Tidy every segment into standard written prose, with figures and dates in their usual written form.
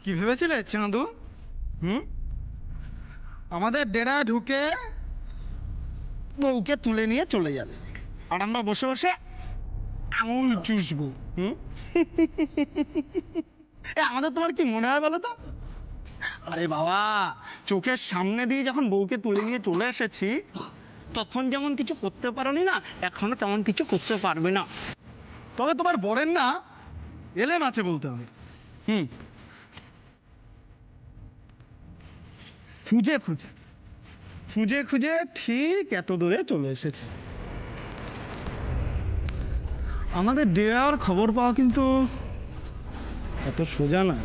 কি ভেবেছিলে চাঁদু? আমাদের ডেরা ঢুকে বউকে তুলে নিয়ে চলে যাবে, আর আমরা বসে বসে আঙুল চুষবো। আমাদের তোমার কি মনে হয় বলো তো? আরে বাবা, চোখের সামনে দিয়ে যখন বউকে তুলে নিয়ে চলে এসেছি, তখন যেমন কিছু করতে পারোনি না, এখনো তেমন কিছু করতে পারবে না। তবে তোমার বরের না এলেম আছে বলতে হবে। খুঁজে খুঁজে খুঁজে খুঁজে ঠিক এত দূরে চলে এসেছে। আমাদের ডেরার খবর পাওয়া কিন্তু এত সোজা না।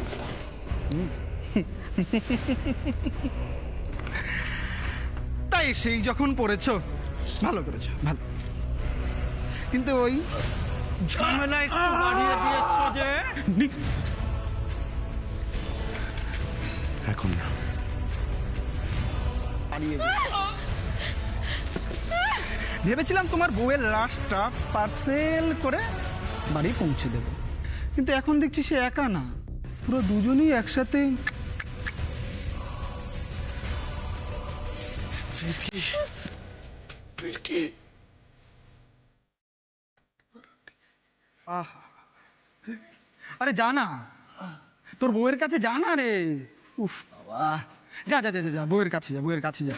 তাই সেই যখন পড়েছো, ভালো করেছো, ভালো। কিন্তু ওই ঝামেলা একটু বাড়িয়ে দিয়েছো যে। এখন না, ভেবেছিলাম তোমার বউয়ের লাশটা পার্সেল করে বাড়ি পৌঁছে দেব, কিন্তু এখন দেখছি সে একা না, পুরো দুজনেই একসাথে। আরে জানা, তোর বউয়ের কাছে জানা রে। উফ বাবা, যা যা যা যা, বউয়ের কাছে যা, বউয়ের কাছে যা।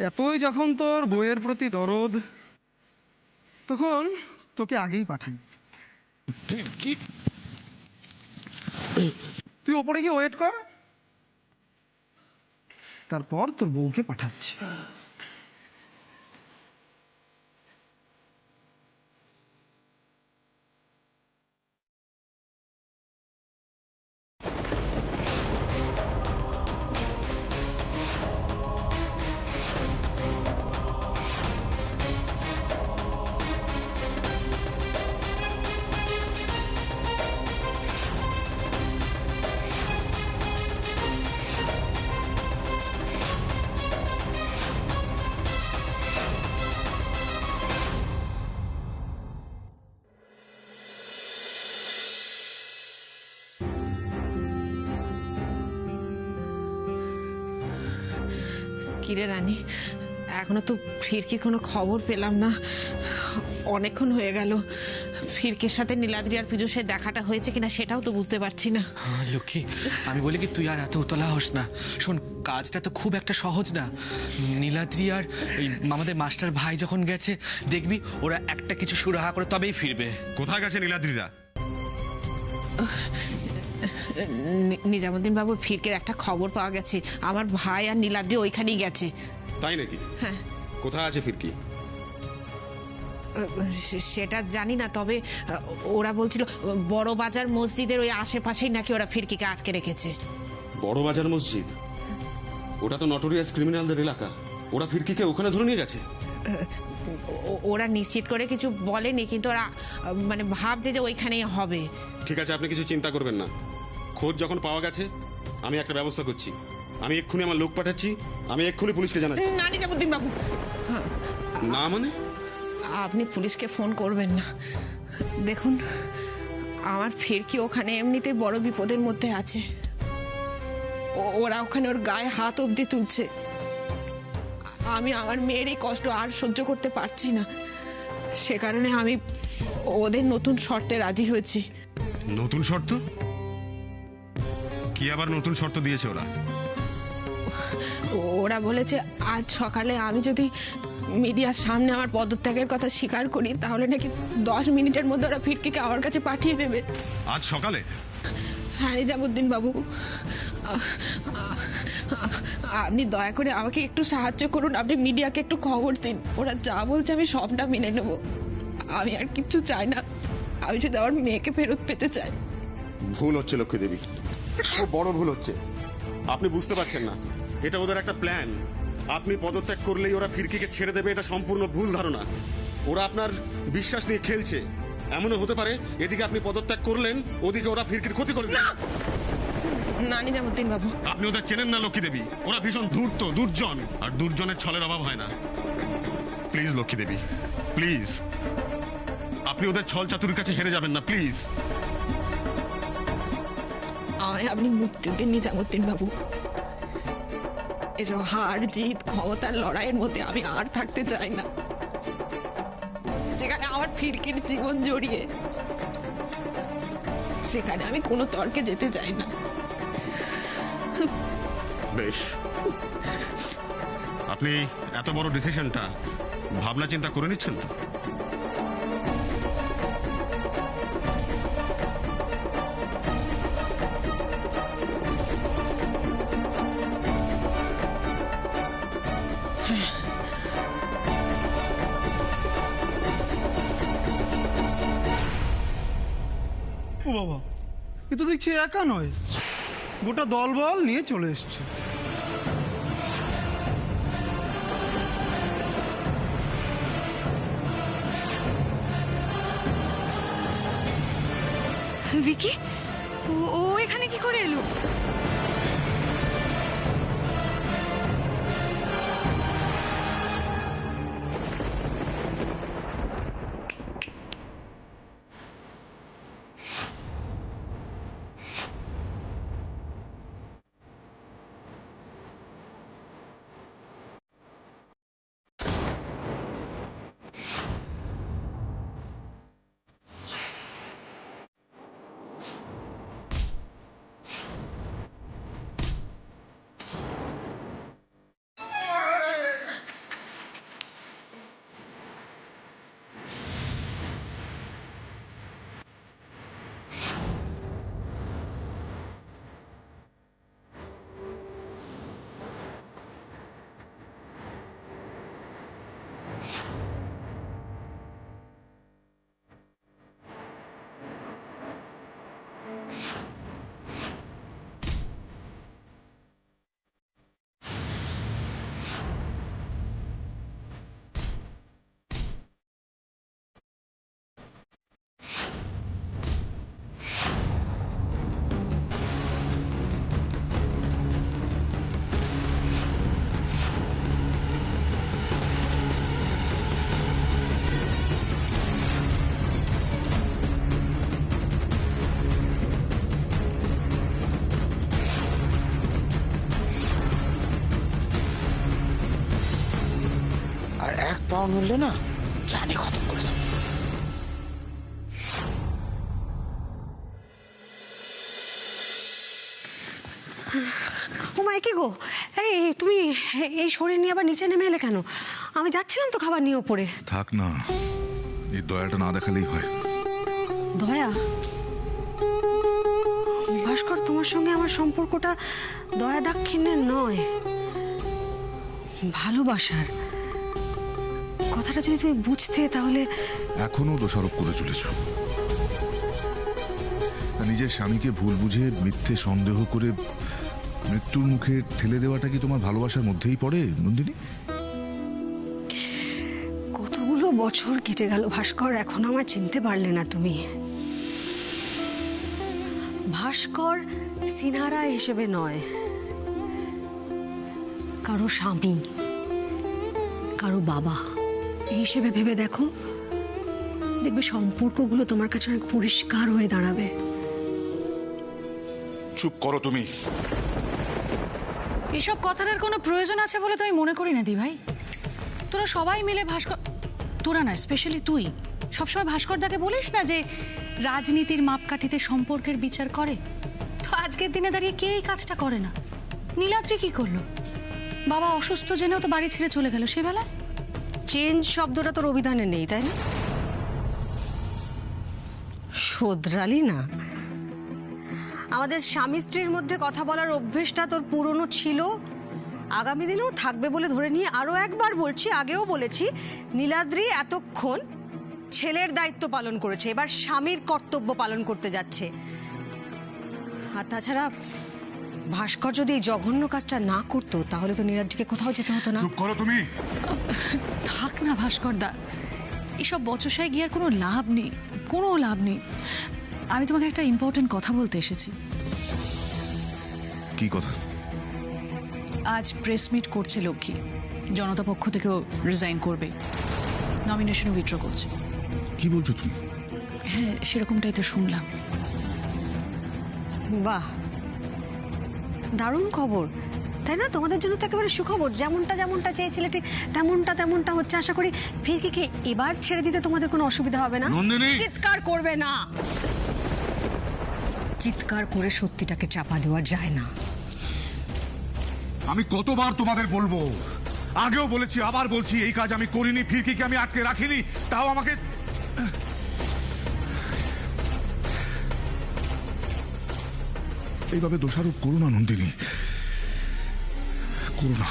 এতই যখন তোর বউয়ের প্রতি দরদ, তখন তোকে আগেই পাঠাই। তুই ওপরে গিয়ে ওয়েট কর, তারপর তোর বউকে পাঠাচ্ছি। কিরে রানী, এখনো তো ফিরকির কোনো খবর পেলাম না। অনেকক্ষণ হয়ে গেল। ফিরকির সাথে নীলাদ্রি আর পীযূষের দেখাটা হয়েছে কিনা সেটাও তো বুঝতে পারছি না। লক্ষ্মী, আমি বলি কি তুই আর এত উতলা হোস না। শোন, কাজটা তো খুব একটা সহজ না। নীলাদ্রি আর ওই আমাদের মাস্টার ভাই যখন গেছে, দেখবি ওরা একটা কিছু সুরাহা করে তবেই ফিরবে। কোথায় গেছে নীলাদ্রিরা? নিজামুদ্দিন বাবু, ফিরকের একটা খবর পাওয়া গেছে। আমার ভাই আর নীলাদ্রি ওইখানেই গেছে। তাই নাকি? হ্যাঁ। কোথায় আছে ফিরকি? সেটা জানি না, তবে ওরা বলছিল বড় বাজার মসজিদের ওই আশেপাশেই নাকি ওরা ফিরকিকে আটকে রেখেছে। বড় বাজার মসজিদ? ওটা তো নটোরিয়াস ক্রিমিনালদের এলাকা। ওরা ফিরকিকে ওখানে ধরে নিয়ে গেছে? ওরা নিশ্চিত করে কিছু বলেনি, কিন্তু ওরা মানে ভাবছে যে ওইখানেই হবে। ঠিক আছে, আপনি কিছু চিন্তা করবেন না। খোঁজ যখন পাওয়া গেছে, আমি একটা ব্যবস্থা করছি। আমি এক্ষুনি আমার লোক পাঠাচ্ছি, আমি এক্ষুনি পুলিশকে জানাচ্ছি। না নিজামুদ্দিন বাবু, না মানে? আপনি পুলিশকে ফোন করবেন না। দেখুন, আমার ফিরকি ওখানে এমনিতেই বড় বিপদের মধ্যে আছে। ওরা ওখানে ওর গায়ে হাত অবধি তুলছে। আমি আমার মেয়ের এই কষ্ট আর সহ্য করতে পারছি না, সে কারণে আমি ওদের নতুন শর্তে রাজি হয়েছি। নতুন শর্ত? কি আবার নতুন শর্ত দিয়েছে ওরা? ওরা বলেছে আজ সকালে আমি যদি মিডিয়ার সামনে আমার পদত্যাগের কথা স্বীকার করি, তাহলে নাকি 10 মিনিটের মধ্যে ওরা ফিরকিকে আমার কাছে পাঠিয়ে দেবে। আজ সকালে? হ্যাঁ নিজামুদ্দিন বাবু, আপনি দয়া করে আমাকে একটু সাহায্য করুন। আপনি মিডিয়াকে একটু খবর দিন। ওরা যা বলছে আমি সবটা মেনে নেব। আমি আর কিচ্ছু চাই না, আমি শুধু আমার মেয়েকে ফেরত পেতে চাই। ভুল হচ্ছে লক্ষ্মী দেবী, খুব বড় ভুল হচ্ছে। আপনি বুঝতে পারছেন না, এটা ওদের একটা প্ল্যান। আপনি পদত্যাগ করলেই ওরা ফিরকিকে ছেড়ে দেবে, এটা সম্পূর্ণ ভুল ধারণা। ওরা আপনার বিশ্বাস নিয়ে খেলছে। এমনও হতে পারে এদিকে আপনি পদত্যাগ করলেন, ওদিকে ওরা ফিরকির ক্ষতি করবে। না নিজামুদ্দিন বাবু, আপনি ওদের চেনেন না লক্ষ্মী দেবী। ওরা ভীষণ ধূর্ত, দুর্জন, আর দুর্জনের ছলের অভাব হয় না। প্লিজ লক্ষ্মী দেবী, প্লিজ, আপনি ওদের ছল চাতুরির কাছে হেরে যাবেন না, প্লিজ। আমায় আপনি মুক্তি দিন নিজামুদ্দিন বাবু। এসব হার জিত ক্ষমতার লড়াইয়ের মধ্যে আমি আর থাকতে চাই না, যেখানে আমার ফিরকির জীবন জড়িয়ে, সেখানে আমি কোনো তর্কে যেতে চাই না। বেশ, আপনি এত বড় ডিসিশনটা ভাবনা চিন্তা করে নিচ্ছেন তো? ও বাবা, এ তো দেখছি একা নয়, গোটা দলবল নিয়ে চলে এসছে। ভিকি, ও এখানে কি করে এলো? আর এক পাও নড়লে না, জানে খতম করে দেবো। ও মাই, কি গো, এই তুমি এই শরীর নিয়ে আবার নিচে নেমে এলে কেন? আমি যাচ্ছিলাম তো খাবার নিয়ে ওপরে। থাক না, এই দয়াটা না দেখালেই হয়। দয়া? ভাস্কর, তোমার সঙ্গে আমার সম্পর্কটা দয়া দাক্ষিণ্যের নয়, ভালোবাসার। কথাটা যদি তুমি বুঝতে, তাহলে। এখনো দোষারোপ করে চলেছ। নিজের স্বামীকে ভুল বুঝে মিথ্যে সন্দেহ করে মৃত্যুর মুখে ঠেলে দেওয়াটা কি তোমার ভালোবাসার মধ্যেই পড়ে, নন্দিনী? কতগুলো বছর কেটে গেল ভাস্কর, এখন আমার চিনতে পারলে না তুমি? ভাস্কর সিনহারা হিসেবে নয়, কারো স্বামী, কারো বাবা এই হিসেবে ভেবে দেখো, দেখবে সম্পর্কগুলো তোমার কাছে অনেক পরিষ্কার হয়ে দাঁড়াবে। চুপ করো তুমি। এসব কথাটার কোনো প্রয়োজন আছে বলে তো আমি মনে করি না দি ভাই। তোরা সবাই মিলে ভাস্কর, তোরা না, স্পেশালি তুই সবসময় ভাস্করদাকে বলিস না যে রাজনীতির মাপকাঠিতে সম্পর্কের বিচার করে। তো আজকের দিনে দাঁড়িয়ে কে এই কাজটা করে না? নীলাদ্রি কি করলো? বাবা অসুস্থ জেনেও তো বাড়ি ছেড়ে চলে গেল সেবেলা। চেঞ্জ শব্দটা তোর অভিধানে নেই, তাই না? শোধরালি না। আমাদের স্বামী স্ত্রীর মধ্যে কথা বলার অভ্যেসটা তোর পুরনো ছিল, আগামী দিনেও থাকবে বলে ধরে নিয়ে আরো একবার বলছি, আগেও বলেছি, নীলাদ্রি এতক্ষণ ছেলের দায়িত্ব পালন করেছে, এবার স্বামীর কর্তব্য পালন করতে যাচ্ছে। আর তাছাড়া ভাস্কর যদি এই জঘন্য কাজটা না করতো, তাহলে তো নীলাদ্রিকে কোথাও যেতে হতো না। চুপ করো তুমি। থাক না ভাস্করদা, এসব বচসায় গিয়ে আর কোনো লাভ নেই, কোনো লাভ নেই। আমি তোমাকে একটা ইম্পর্টেন্ট কথা বলতে এসেছি। কি কথা? আজ প্রেস মিট করছে লক্ষ্মী, জনতা পক্ষ থেকেও রিজাইন করবে। নমিনেশন উইথড্র করছে। কি বলছো তুমি? হ্যাঁ, সেরকমটাই তো শুনলাম। বাহ, দারুণ খবর, তাই না? তোমাদের জন্য তো একেবারে সুখবর। যেমনটা চেয়েছিলে ঠিক তেমনটা হচ্ছে। আশা করি ফিরকিকে এবার ছেড়ে দিতে তোমাদের কোনো অসুবিধা হবে না। নন্দিনী! চিৎকার করবে না, চিৎকার করে সত্যিটাকে চাপা দেওয়া যায় না। আমি কতবার তোমাদের বলবো, আগেও বলেছি আবার বলছি, এই কাজ আমি করিনি, ফিরকিকে আমি আটকে রাখিনি, তাও আমাকে এইভাবে দোষারোপ করো না নন্দিনী, করো না।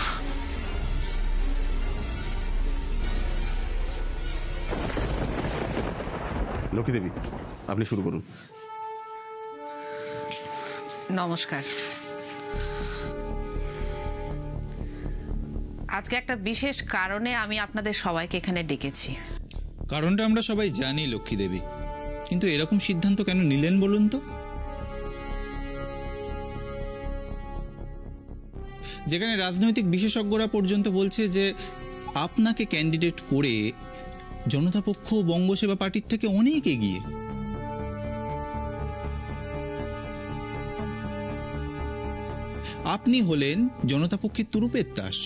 লক্ষ্মী দেবী, আপনি শুরু করুন। নমস্কার। আজকে একটা বিশেষ কারণে আমি আপনাদের সবাইকে এখানে ডেকেছি। কারণটা আমরা সবাই জানি লক্ষ্মী দেবী, কিন্তু এরকম সিদ্ধান্ত কেন নিলেন বলুন তো? যেখানে রাজনৈতিক বিশেষজ্ঞরা পর্যন্ত বলছে যে আপনাকে ক্যান্ডিডেট করে জনতা পক্ষ বঙ্গ সেবা পার্টির থেকে অনেক এগিয়ে। আপনি হলেন জনতা পক্ষের তুরুপের তাস।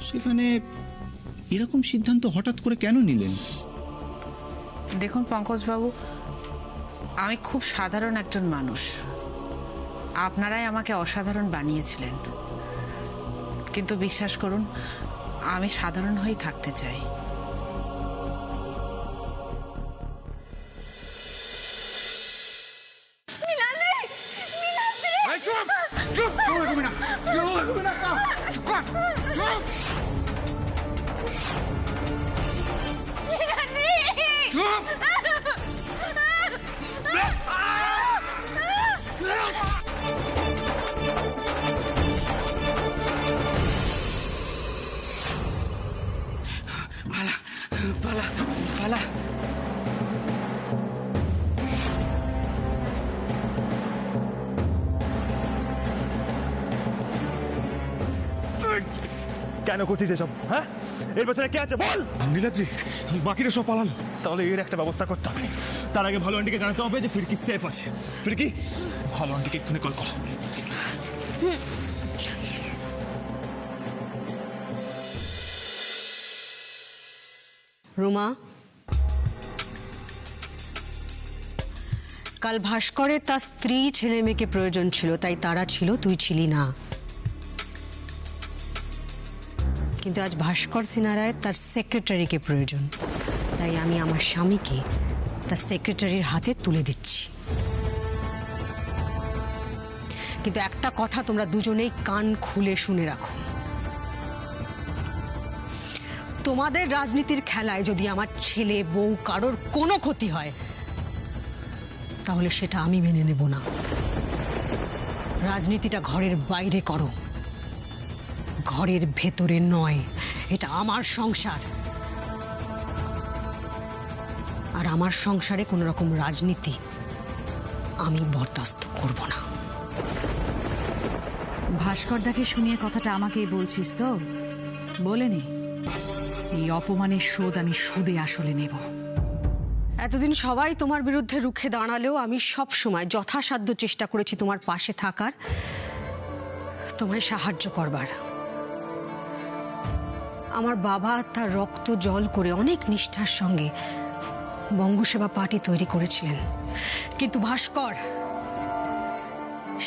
সেখানে এরকম সিদ্ধান্ত হঠাৎ করে কেন নিলেন? দেখুন পঙ্কজবাবু, আমি খুব সাধারণ একজন মানুষ। আপনারাই আমাকে অসাধারণ বানিয়েছিলেন, কিন্তু বিশ্বাস করুন আমি সাধারণ হয়েই থাকতে চাই। পালা। কেন করছিস এসব? হ্যাঁ, এর পেছনে কে আছে বল। নীলাদ্রি, বাকিরা সব পালালো, তাহলে এর একটা ব্যবস্থা করতে হবে। তার আগে ভালো আন্টিকে জানাতে হবে যে ফিরকি সেফ আছে। ফিরকি, ভালো আন্টিকে এক্ষুনি কল করো। রুমা, কাল ভাস্করের তার স্ত্রী ছেলে মেয়েকে প্রয়োজন ছিল, তাই তারা ছিল, তুই ছিলি না। কিন্তু আজ ভাস্কর সিনহা তার সেক্রেটারিকে প্রয়োজন, তাই আমি আমার স্বামীকে তার সেক্রেটারির হাতে তুলে দিচ্ছি। কিন্তু একটা কথা তোমরা দুজনেই কান খুলে শুনে রাখো, তোমাদের রাজনীতির খেলায় যদি আমার ছেলে বউ কারোর কোনো ক্ষতি হয়, তাহলে সেটা আমি মেনে নেব না। রাজনীতিটা ঘরের বাইরে করো, ঘরের ভেতরে নয়। এটা আমার সংসার, আর আমার সংসারে কোনো রকম রাজনীতি আমি বরদাস্ত করব না। ভাস্করদাকে শুনিয়ে কথাটা আমাকেই বলছিস তো? বলেনি এই অপমানের শোধ আমি সুদে আসলে নেব। এতদিন সবাই তোমার বিরুদ্ধে রুখে দাঁড়ালেও আমি সব সময় যথাসাধ্য চেষ্টা করেছি তোমার পাশে থাকার, তোমায় সাহায্য করবার। আমার বাবা তার রক্ত জল করে অনেক নিষ্ঠার সঙ্গে বঙ্গ সেবা পার্টি তৈরি করেছিলেন, কিন্তু ভাস্কর,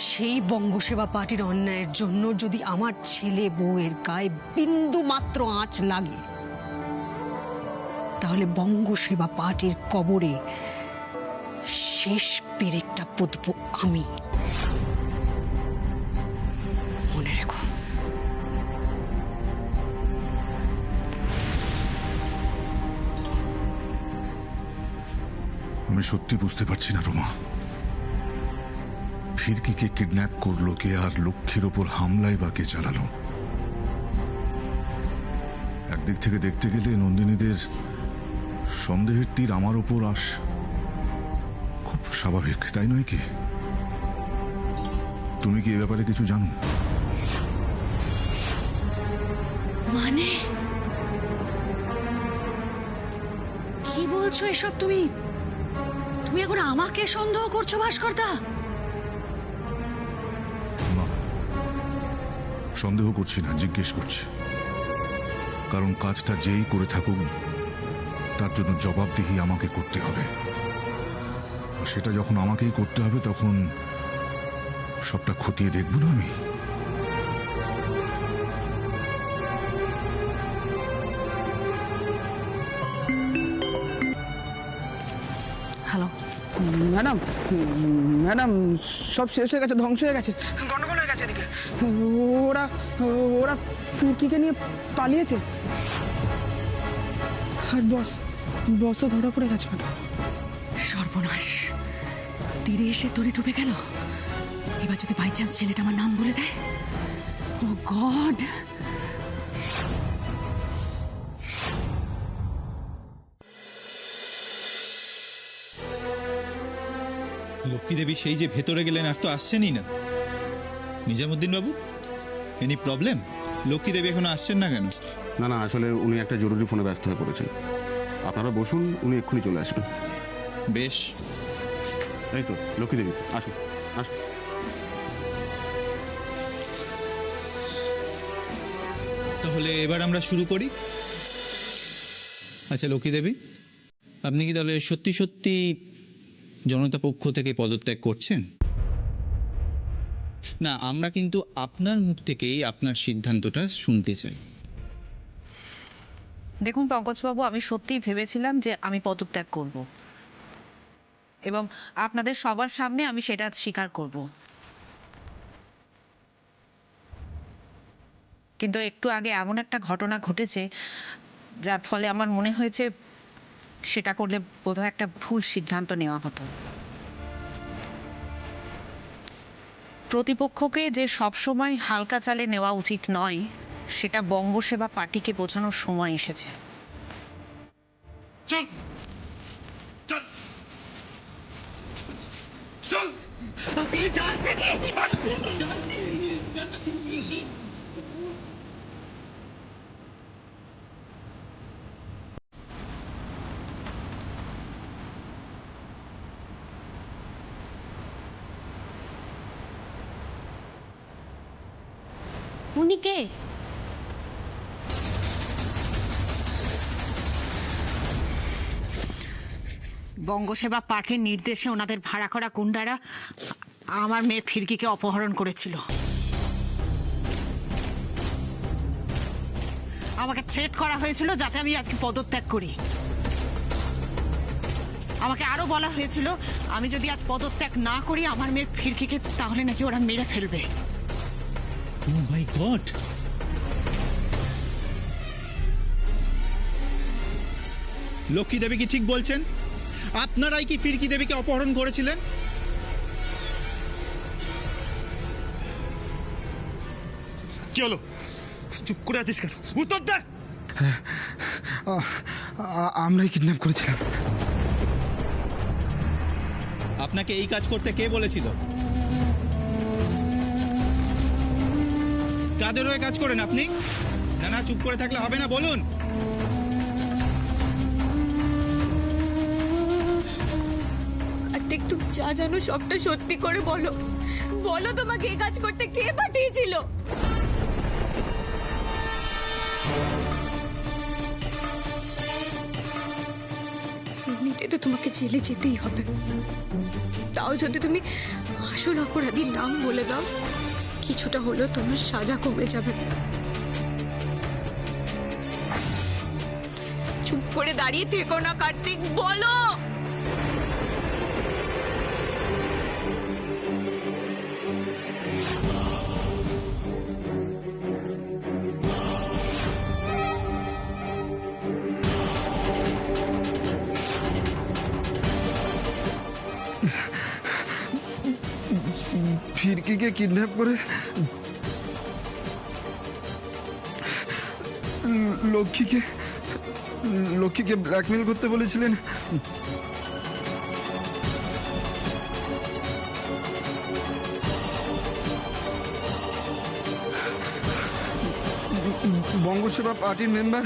সেই বঙ্গ সেবা পার্টির অন্যায়ের জন্য যদি আমার ছেলে বউয়ের গায়ে বিন্দু মাত্র আঁচ লাগে, তাহলে বঙ্গ সেবা পার্টির কবরে শেষ পেরেকটা পুঁতব আমি। মনে রেখো। আমি সত্যি বুঝতে পারছি না রোমা, ফিরকিকে কিডন্যাপ করলো কে, আর লক্ষ্মীর ওপর হামলাই বা কে চালালো? একদিক থেকে দেখতে গেলে নন্দিনীদের সন্দেহের তীর আমার ওপর খুব স্বাভাবিক, তাই নয় কি? তুমি কি এ ব্যাপারে কিছু জানো? মানে কি বলছো এসব? তুমি তুমি এখন আমাকে সন্দেহ করছো ভাস্করদা? না, সন্দেহ করছি না, জিজ্ঞেস করছি। কারণ কাজটা যেই করে থাকুক তার জন্য জবাবদিহি আমাকে করতে হবে। আর সেটা যখন আমাকেই করতে হবে তখন সবটা খতিয়ে দেখব না আমি? হ্যালো, ম্যাডাম, ম্যাডাম, সব শেষ হয়ে গেছে, ধ্বংস হয়ে গেছে, গন্ডগোল হয়ে গেছে এদিকে। ওরা ওরা ফিরকিকে নিয়ে পালিয়েছে। আর বসও ধরা পড়ে গেছে ম্যাডাম। সর্বনাশ, তীরে এসে তরি ডুবে গেল। এবার যদি বাই চান্স ছেলেটা আমার নাম বলে দেয়, ও গড! লক্ষ্মী দেবী সেই যে ভেতরে গেলেন, আর তো আসছেনই না। নিজামুদ্দিন বাবু, এনি প্রবলেম? লক্ষ্মী দেবী এখনো আসছেন না কেন? না না, আসলে উনি একটা জরুরি ফোনে ব্যস্ত হয়ে পড়েছেন। আপনারা বসুন, উনি এক্ষুনি চলে আসবেন। বেশ, এই তো লক্ষ্মী দেবী, আসুন আসুন। তাহলে এবার আমরা শুরু করি। আচ্ছা লক্ষ্মী দেবী, আপনি কি তাহলে সত্যি সত্যি জনতা পক্ষ থেকে পদত্যাগ করছেন? না, আমরা কিন্তু আপনার মুখ থেকেই আপনার সিদ্ধান্তটা শুনতে চাই। দেখুন পঙ্কজবাবু, আমি সত্যিই ভেবেছিলাম যে আমি পদত্যাগ করব, এবং আপনাদের সবার সামনে আমি সেটা স্বীকার করব। কিন্তু একটু আগে এমন একটা ঘটনা ঘটেছে যার ফলে আমার মনে হয়েছে সেটা করলে বোধহয় একটা ভুল সিদ্ধান্ত নেওয়া হতো। প্রতিপক্ষকে যে সবসময় হালকা চালে নেওয়া উচিত নয়, সেটা বঙ্গসেবা পার্টিকে বোঝানোর সময় এসেছে। উনি কে? বঙ্গসেবা পার্টির নির্দেশে ওনাদের ভাড়া করা গুন্ডারা আমার মেয়ে ফিরকিকে অপহরণ করেছিল। আমাকে থ্রেট করা হয়েছিল যাতে আমি আজকে পদত্যাগ করি। আমাকে আরো বলা হয়েছিল আমি যদি আজ পদত্যাগ না করি আমার মেয়ে ফিরকিকে তাহলে নাকি ওরা মেরে ফেলবে। ও মাই গড! লক্ষ্মী দেবী কি ঠিক বলছেন? আপনারাই কি ফিরকি দেবীকে অপহরণ করেছিলেন? কি হলো? চুপ করে আছিস কেন? উত্তর দে! আমরাই কিডন্যাপ করেছিলাম। আপনাকে এই কাজ করতে কে বলেছিল? কাদের হয়ে কাজ করেন আপনি? না না, চুপ করে থাকলে হবে না, বলুন। কার্তিক, তুমি যা জানো সবটা সত্যি করে বলো। বলো তোমাকে এই কাজ করতে কে পাঠিয়েছিল? এমনিতে তো তোমাকে জেলে যেতেই হবে, তাও যদি তুমি আসল অপরাধীর নাম বলে দাও কিছুটা হলেও তোমার সাজা কমে যাবে। চুপ করে দাঁড়িয়ে থেকো না কার্তিক, বলো। ফিরকিকে কিডন্যাপ করে লক্ষ্মীকে ব্ল্যাকমেল করতে বলেছিলেন। বঙ্গ সেবা পার্টির মেম্বার